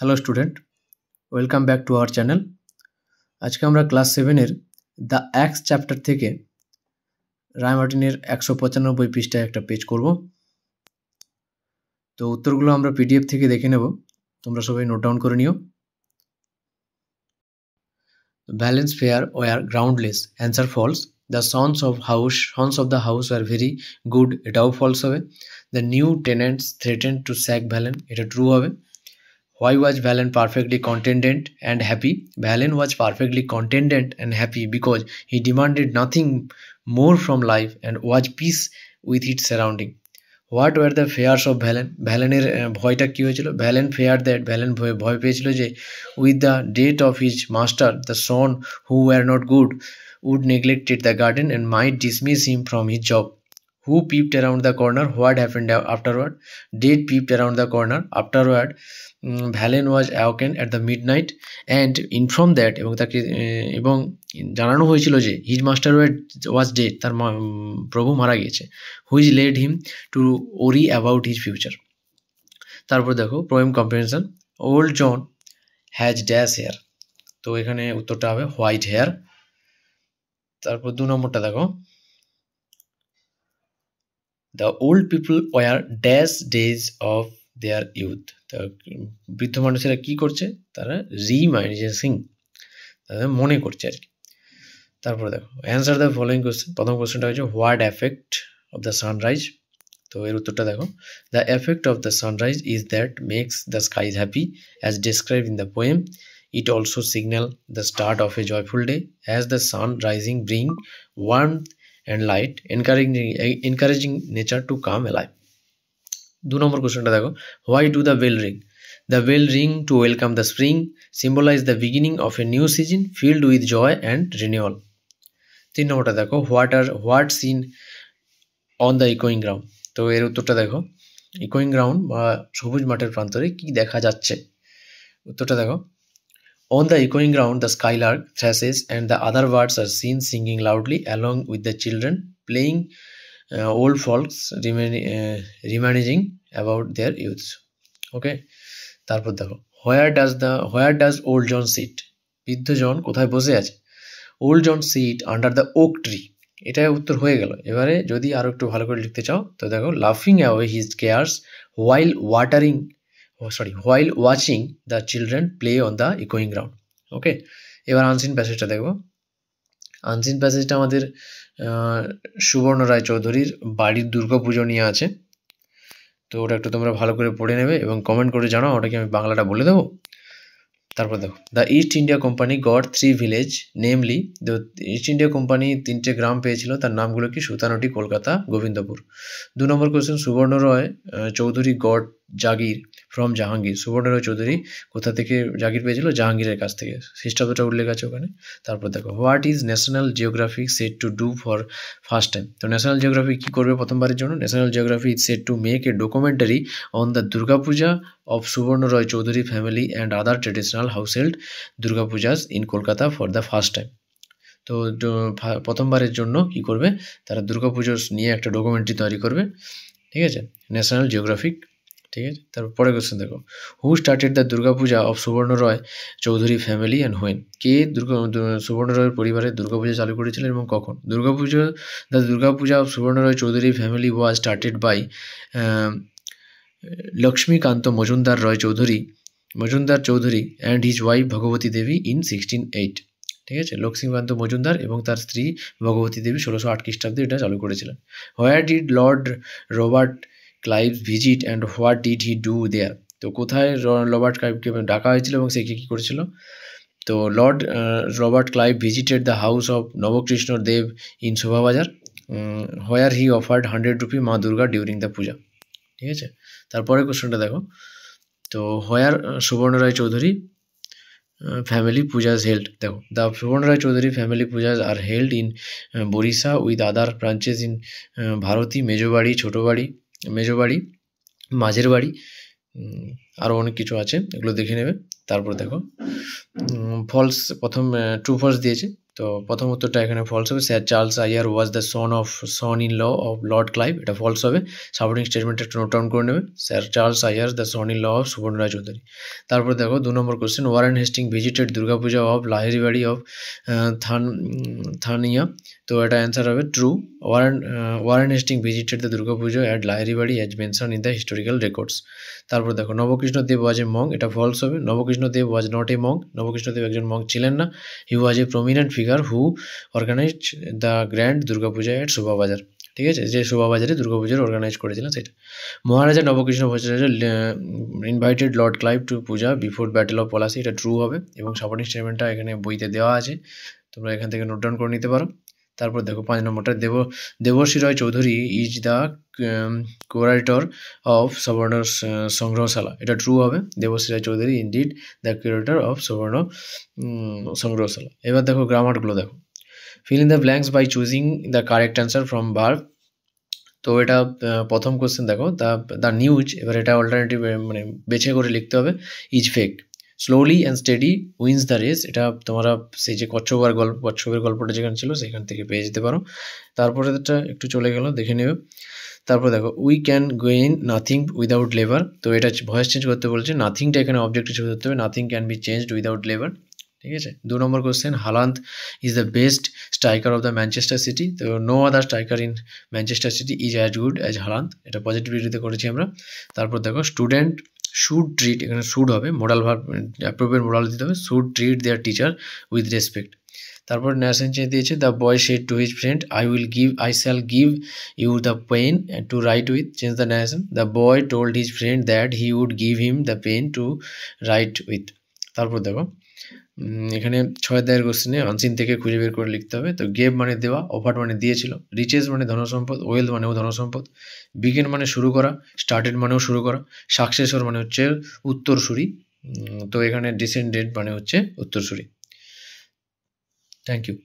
Hello student, welcome back to our channel. আজকে আমরা class 7-এর the অ্যাক্স chapter থেকে রায় মার্টিনের 195 পৃষ্ঠায় একটা পেজ করব। তো উত্তরগুলো আমরা পিডিএফ থেকে দেখে নেব, তোমরা সবাই নোট ডাউন করে নিও। Balance fair were groundless, answer false. The sons of the house were very good, এটাও ফলস হবে। The new tenants threatened to sack Valen, এটা ট্রু হবে। Why was Valen perfectly contented and happy? Valen was perfectly contented and happy because he demanded nothing more from life and was peace with its surrounding. What were the fears of Valen? ভ্যালেনের ভয়টা কী হয়েছিল? ভ্যালেন feared that ভ্যালেন ভয় পেয়েছিল যে with the death of his master, the son who were not good would neglect the garden and might dismiss him from his job. Who peeped around the corner? What happened afterward? Death peeped around the corner. Afterward, Valen was awakened at the midnight and informed that এবং জানানো হয়েছিল যে his master ওয়াজ dead, তার প্রভু মারা গিয়েছে। Which led him to worry about his future. তারপর দেখো poem comprehension. Old John has dash here, তো এখানে উত্তরটা হবে হোয়াইট হেয়ার। তারপর 2 নম্বরটা দেখো, the old people were dash days of their youth. বৃদ্ধ মানুষেরা কি করছে? তারা রিমাইনিং, তাদের মনে করছে আর কি। তারপরে দেখো অ্যান্সার দ্য ফলোইং কোয়েশ্চেন। প্রথম কোয়েশ্চেনটা হচ্ছে what effect of the sunrise. তো এর উত্তরটা দেখো, the effect of the sunrise is that makes the skies happy as describe in the poem. It also signal the start of a joyful day as the sun rising bring warmth and light, encouraging nature to come alive. 2 নম্বর কোশ্চেনটা দেখো, why do the bell ring? The bell ring to welcome the spring, symbolize the beginning of a new season filled with joy and renewal. 3 নম্বরটা দেখো, what seen on the echoing ground? তো এর উত্তরটা দেখো, ইকোয়িং ground বা সবুজ মাঠের প্রান্তরে কি দেখা যাচ্ছে? উত্তরটা দেখো, on the echoing ground the skylark thrashes and the other birds are seen singing loudly along with the children playing old folks reminiscing about their youth. Okay, তারপর দেখো, where does old John sit? বৃদ্ধ জন কোথায় বসে আছে? old John sit under the oak tree, এটা উত্তর হয়ে গেল। এবারে যদি আরো একটু ভালো করে লিখতে চাও তো দেখো, laughing away his cares while watching the children play on the echoing ground. ওকে, এবার আনসিন প্যাসেজটা দেখবো। আনসিন প্যাসেজটা আমাদের সুবর্ণ রায় চৌধুরীর বাড়ির দুর্গাপুজো নিয়ে আছে। তো ওটা একটু তোমরা ভালো করে পড়ে নেবে এবং কমেন্ট করে জানাও, ওটাকে আমি বাংলাটা বলে দেবো। তারপর দেখো, the East India Company got 3 village namely. East India Company 3টে গ্রাম পেয়েছিল, তার নামগুলো কি? সুতানটি, কলকাতা, গোবিন্দপুর। 2 নম্বর question, Subarna Roy Choudhury got jagir from Jahangir. Subarna Roy Chowdhury কোথা থেকে জাগির পেয়েছিল? জাহাঙ্গীরের কাছ থেকে। খ্রিস্টাব্দটা উল্লেখ আছে ওখানে। তারপর দেখো, what is national geography set to do for first time? তো ন্যাশনাল জিওগ্রাফি কি করবে প্রথমবারের জন্য? National geography is set to make a documentary on the Durga Puja of Subarna Roy Chaudhary family and other traditional household Durga Pujas in Kolkata for the first time. তো প্রথমবারের জন্য কি করবে? তারা দুর্গা পুজো নিয়ে একটা ডকুমেন্টারি তৈরি করবে, ঠিক আছে, ন্যাশনাল জিওগ্রাফিক। ঠিক আছে, তারপরে কোশ্চেন দেখো, who started the Durga Puja of Subarna Roy Choudhury family and when? কে সুবর্ণ রয়ের পরিবারের দুর্গা পূজা চালু করেছিলেন এবং কখন? The Durga Puja of Subarna Roy Choudhury family was started by Lakshmikanta Majumdar Choudhury and his wife Bhagabati Debi in 1608। ঠিক আছে, লক্ষ্মীকান্ত মজুমদার এবং তার স্ত্রী ভগবতী দেবী 1608 খ্রিস্টাব্দে এটা চালু করেছিলেন। Where did Lord Robert Clive visit and what did he do there? তো কোথায় রবার্ট ক্লাইভকে ডাকা হয়েছিল এবং সে কী করেছিল? তো Lord Robert Clive visited the house of Nabakrishna Deb in Shobhabazar, where he offered 100 rupee Ma Durga during the পূজা। ঠিক আছে, তারপরে কোশ্চেনটা দেখো, তো where Subarna Roy Choudhury family pujas held? দেখো, the Subarna Roy Choudhury family pujas are held in Barisha with other branches in Bharati, Mejbari, Chhotobari, Mejbari, মাঝের বাড়ি, আরও অনেক কিছু আছে, এগুলো দেখে নেবে। তারপর দেখো, ফলস প্রথম ট্রু ফলস দিয়েছে, তো প্রথম উত্তরটা এখানে ফলস হবে। Sir Charles Eyre was the son in law of Lord Clive, এটা ফলস হবে। সাপোর্টিং স্টেটমেন্ট একটু নোট ডাউন করে নেবে। Sir Charles Eyre the son in law of Subarna Roy Choudhury. তারপর দেখো 2 নম্বর question, Warren Hasting visited Durga Puja of Lahiribari of Thania, তো এটা অ্যান্সার হবে true. Warren Hasting visited the Durga Puja at Lahiribari as mention in the historical records. তারপর দেখো নবকৃষ্ণদেব ওয়াজ এ মং, এটা ফলস হবে। Nabakrishnadeb was not a Mong, Nabakrishnadeb একজন মং ছিলেন না। He was a prominent figure who organised the grand Durga Puja at Shobhabazar, ঠিক আছে, যে শোভাবাজারে দুর্গাপূজার অর্গানাইজ করেছিলেন সেটা। Maharaja Nabakrishna Bhattacharya invited Lord Clive to puja before battle of Palashi, এটা ট্রু হবে এবং সাপোর্টিং স্টেটমেন্টটা এখানে বইতে দেওয়া আছে, তোমরা এখান থেকে নোট ডাউন করে নিতে পারো। তারপর দেখো 5 নম্বরটা, Debashree Roy Chowdhury is the curator of Sabarna Sangrahashala, এটা ট্রু হবে। Debashree Ray Chowdhury indeed the curator of Sabarna Sangrahashala. এবার দেখো গ্রামারগুলো দেখো, fill in the blanks by choosing the correct answer from verb. তো এটা প্রথম কোশ্চেন দেখো, দ্য নিউজ, এবার এটা অল্টারনেটিভ মানে বেছে করে লিখতে হবে। Is fake, slowly and steady wins the race, এটা তোমরা সেই যে কচ্ছপের গল্পটা যেখানে ছিল সেখান থেকে পেয়ে যেতে পারো। তারপরে এটা একটু চলে গেল, দেখে নেবে। তারপর দেখো we can gain nothing without labour, তো এটা ভয়েস চেঞ্জ করতে বলছে, নাথিংটা এখানে অবজেক্ট হিসেবে ধরতে হবে, nothing can be changed without labour, ঠিক আছে। 2 নম্বর question, Haaland is the best striker of the Manchester City, তো no other striker in Manchester City is as good as Haaland, এটা পজিটিভিটিতে করেছি আমরা। তারপর দেখো স্টুডেন্ট শুড ট্রিট, এখানে শুড হবে, মোডাল ভার্ব অ্যাপ্রোপ্রিয়েট মোডাল দিতে হবে, should treat their teacher with respect. তারপর ন্যারেশন চেঞ্জ দিয়েছে, the boy said to his friend I shall give you the pen to write with, change the narration, the boy told his friend that he would give him the pen to write with. তারপর দেখো এখানে 6 অধ্যায়ের কোশ্চেনে unseen থেকে খুঁজে বের করে লিখতে হবে। তো গেভ মানে দেওয়া, অফার্ড মানে দিয়েছিল, রিচেস মানে ধনসম্পদ, ওয়েলথ মানেও ধনসম্পদ, বিগিন মানে শুরু করা, স্টার্টেড মানেও শুরু করা, সাকসেসর মানে হচ্ছে উত্তরসূরি, তো এখানে ডিসেন্ডেন্ট মানে হচ্ছে উত্তরসূরি। Thank you.